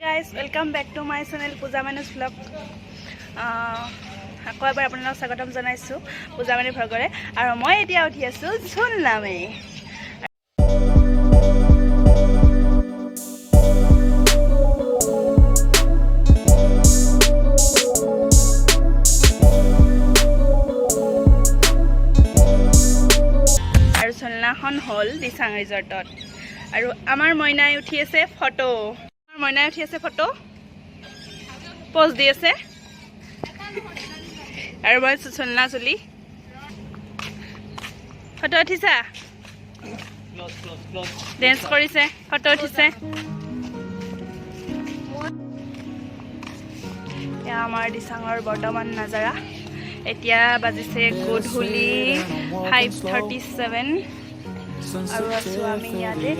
Guys, welcome back to my channel Pooja Manus vlog. আকৌ এবাৰ আপোনালোকক স্বাগতম জনাইছো পূজা মানি ভ্লগৰে আৰু মই এতিয়া উঠি আছো ঝুলনামে আৰু ঝুলনাখন হল দিচাং ৰিজৰ্টত আৰু আমাৰ মইনাই উঠি আছে ফটো মইনাই উঠি আছে ফটো পোজ দি আছে আৰু মই ঝুলনা চলি ফটো উঠিছা ডেন্স কৰিছে ফটো উঠিছে এয়া আমাৰ দিচাঙৰ বৰ্তমান নাজাৰা এতিয়া বাজিছে গধূলি 5:37 আৰু আছো আমি ইয়াতে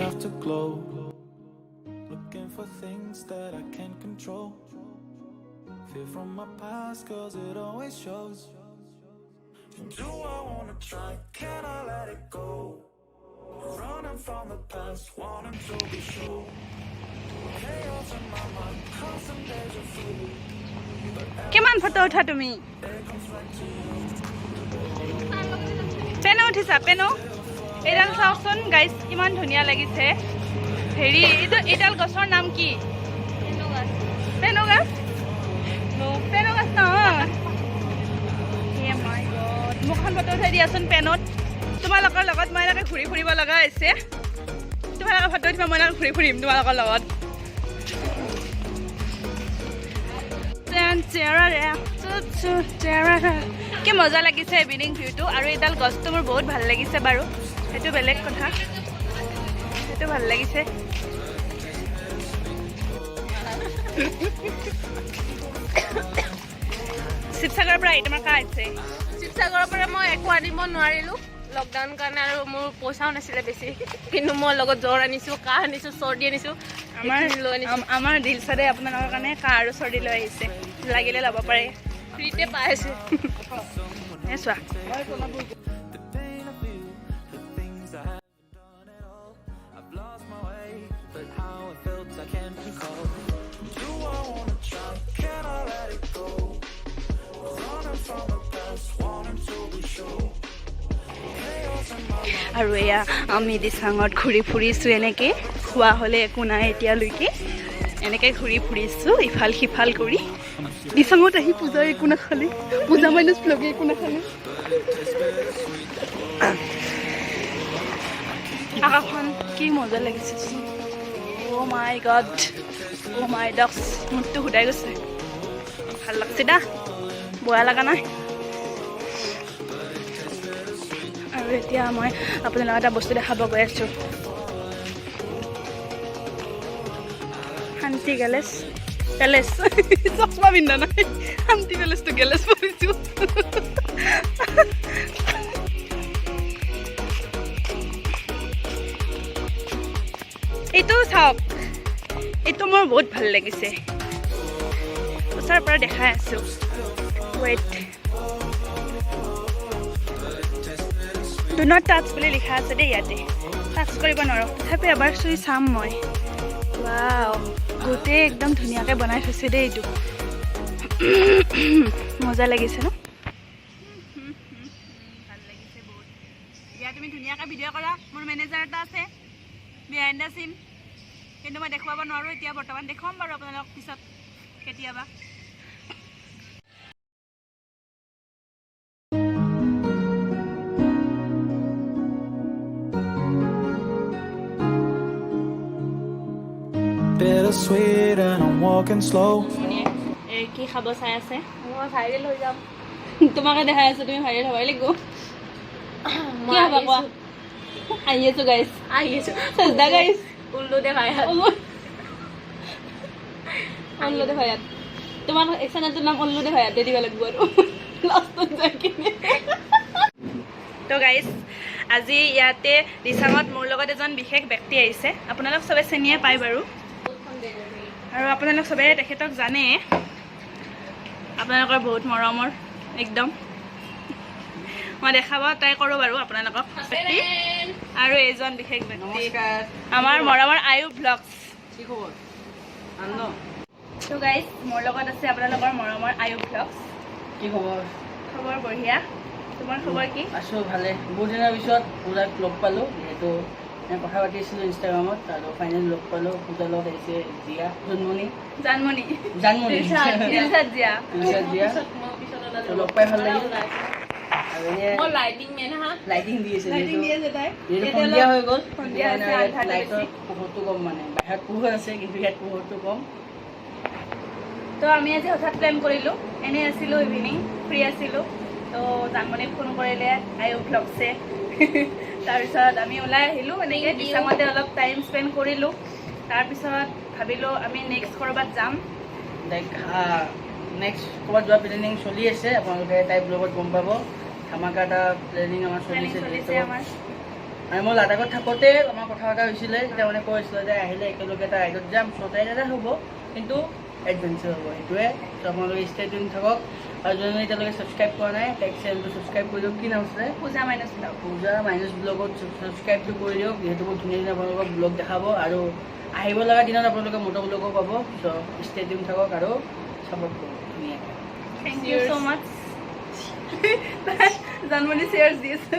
for things that I can't control. Fear from my past cause it always shows. Do I wanna try? Can I let it go? Running from the past, wanting to be sure. Chaos in my mind, constant deja vu. Kiman photo utha tumi? Peno uthisa peno. Edan saoson guys kiman dhuniya lagise. হেৰি এডাল গছৰ নাম কি pano গাছ pano গাছ নহয় হে মাই god মুখখন ফটো উঠাই দিয়াচোন পেনত তোমালোকৰ লগত মই এনেকৈ ঘূৰি ফুৰিব লগা হৈছে তোমালোকৰ ফটো উঠিবা মই এনেকৈ ঘূৰি ফুৰিম তোমালোকৰ লগত কি মজা লাগিছে ইভিনিং ভিউটো আৰু এডাল গছটো মোৰ বহুত ভাল লাগিছে বাৰু সেইটো বেলেগ কথা সেইটো ভাল লাগিছে শিৱসাগৰৰ পৰা তোমাৰ কা আছে শিৱসাগৰৰ পৰা মই একো আনিব নোৱাৰিলো লকডাউন কাৰণে আৰু মোৰ পইচাও নাছিলে বেছি কিন্তু মই লগত জ্বৰ আনিছো কাহ আনিছো চৰ্দি আনিছো আমাৰ দিলছাদে আপোনালোকৰ কাৰণে কাহ আৰু চৰ্দি লৈ আহিছে লাগিলে ল'ব পাৰে ফ্ৰীতে পাই আছে চোৱা আৰু এয়া আমি দিচাঙত ঘূৰি ফুৰিছোঁ এনেকৈ খোৱা হ'লে একো নাই এতিয়ালৈকে এনেকৈ ঘূৰি ফুৰিছোঁ ইফাল সিফাল কৰি দিচাঙত আহি পূজা একো নাখালে পূজা মাইনাছ ভ্লগে একো নাখালে আকাশখন কি মজা লাগিছে অ' মাই গড অ' মাই ডগছ মুডটো সুধাই গৈছে ভাল লাগছে দা বেয়া লগা নাই আৰু এতিয়া মই আপোনালোকক এটা বস্তু দেখাব গৈ আছোঁ শান্তি পেলেচ চশমা পিন্ধা নাই শান্তি পেলেচটো গেলেচ পৰিছোঁ এইটো চাওক এইটো মোৰ বহুত ভাল লাগিছে ওচৰৰ পৰা দেখাই আছোঁ ৱেইট ডু নট টাচ বুলি লিখা আছে দেই ইয়াতে টাচ কৰিব নোৱাৰোঁ তথাপি এবাৰ চুই চাম মই ৱাও গোটেই একদম ধুনীয়াকৈ বনাই থৈছে দেই এইটো মজা লাগিছে ন ভাল লাগিছে বহুত এতিয়া তুমি ধুনীয়াকৈ ভিডিঅ' কৰা মোৰ মেনেজাৰ এটা আছে বিহাইণ্ড দ্য চিন কিন্তু মই দেখুৱাব নোৱাৰোঁ এতিয়া বৰ্তমান দেখুৱাম বাৰু আপোনালোকক পিছত কেতিয়াবা Bittersweet and I'm walking slow. এই কি খাব চাই আছে মই ভাইৰেল হৈ যাম তোমাকে দেখাই আছো তুমি ভাইৰেল হ'বই লাগিব কি হ'ব কোৱা আহি আছো গাইছ সজদা গাইছ উল্লু দে ভাই উল্লু দে ভায়াত তোমাৰ চেনেলটোৰ নাম উল্লু দে ভায়াত দিব লাগিব আৰু লাষ্টত যাই কিনে তো গাইছ আজি ইয়াতে দিচাঙত মোৰ লগত এজন বিশেষ ব্যক্তি আহিছে আপোনালোক চবে চিনিয়ে পায় বাৰু আৰু আপোনালোক চবে তেখেতক জানে আপোনালোকৰ বহুত মৰমৰ একদম মই দেখাব ট্ৰাই কৰোঁ বাৰু আপোনালোকক আৰু এইজন বিশেষ ব্যক্তি আমাৰ মৰমৰ আয়ু ব্লগছ তো গাইজ মোৰ লগত আছে আপোনালোকৰ মৰমৰ আয়ু ব্লগছ। কি খবৰ? খবৰ বঢ়িয়া। তোমাৰ খবৰ কি? আছোঁ ভালে। বহুত দিনৰ পিছত পূজাক লগ পালোঁ, যিহেতু কথা পাতি আছিলোঁ ইনষ্টাগ্ৰামত, আৰু ফাইনেল লগ পালোঁ। পূজাৰ লগত আহিছে জিয়া, জন্মনি জানমণি দিলছাদ জিয়া। জিয়া। তো লগ পাই ভাল লাগিল। আৰু এনে মই লাইটিং মেন হা। লাইটিং দি আছে, লাইটিং দি আছে তাই। যিহেতু এতিয়া সন্ধিয়া হৈ গ'ল, সন্ধিয়া সেইটো হৈছে, কাৰণে আন্ধাৰটো লাইটৰ বেছি। পোহৰটো কম, মানে বাহিৰত পোহৰ আছে কিন্তু ইয়াত পোহৰটো কম। তো আমি আজি হঠাৎ প্লেন কৰিলোঁ, এনেই আছিলোঁ, ইভিনিং ফ্ৰী আছিলোঁ। তো জানমণিক ফোন কৰিলে আয়ু ব্লগছে। তাৰপিছত আমি ওলাই আহিলোঁ, এনেকৈ দিচাঙতে অলপ টাইম স্পেণ্ড কৰিলোঁ। তাৰপিছত ভাবিলোঁ আমি নেক্সট ক'ৰবাত যাম। নেক্সট ক'ৰবাত যোৱা প্লেনিং চলি আছে, আপোনালোকে তাই ব্লগত গম পাব। ধামাকা এটা প্লেনিং আমাৰ প্লেনিং চলিছে চলিছে যিহেতু। আমাৰ। আৰু মই লাডাখত থাকোঁতে আমাৰ কথা পতা হৈছিলে, তেতিয়া মানে কৈ আছিলে যে আহিলে একেলগে এটা ৰাইডত যাম। ছটাই এটা হ'ব, কিন্তু এডভেঞ্চাৰ হ'ব, সেইটোৱে। তো আপোনালোকে ষ্টে টিউন থাকক। আৰু যোনে এতিয়ালৈকে ছাবস্ক্ৰাইব কৰা নাই, তাইক চেনেলটো ছাবস্ক্ৰাইব কৰি দিয়ক। কি নাম আছিলে? পূজা মাইনাছ ব্লগ। পূজা মাইনাছ ব্লগত ছাবস্ক্ৰাইবটো কৰি দিয়ক, যিহেতু বহুত ধুনীয়া ধুনীয়া আপোনালোকক ব্লগ দেখাব। আৰু আহিব লগা দিনত আপোনালোকে মটৰ ব্লগো পাব। চ' ষ্টে টিউন থাকক আৰু ছাপোৰ্ট কৰক ধুনীয়াকৈ। থেংক ইউ ছ' মাছ। জানমণি চেয়াৰ্ছ দি আছে।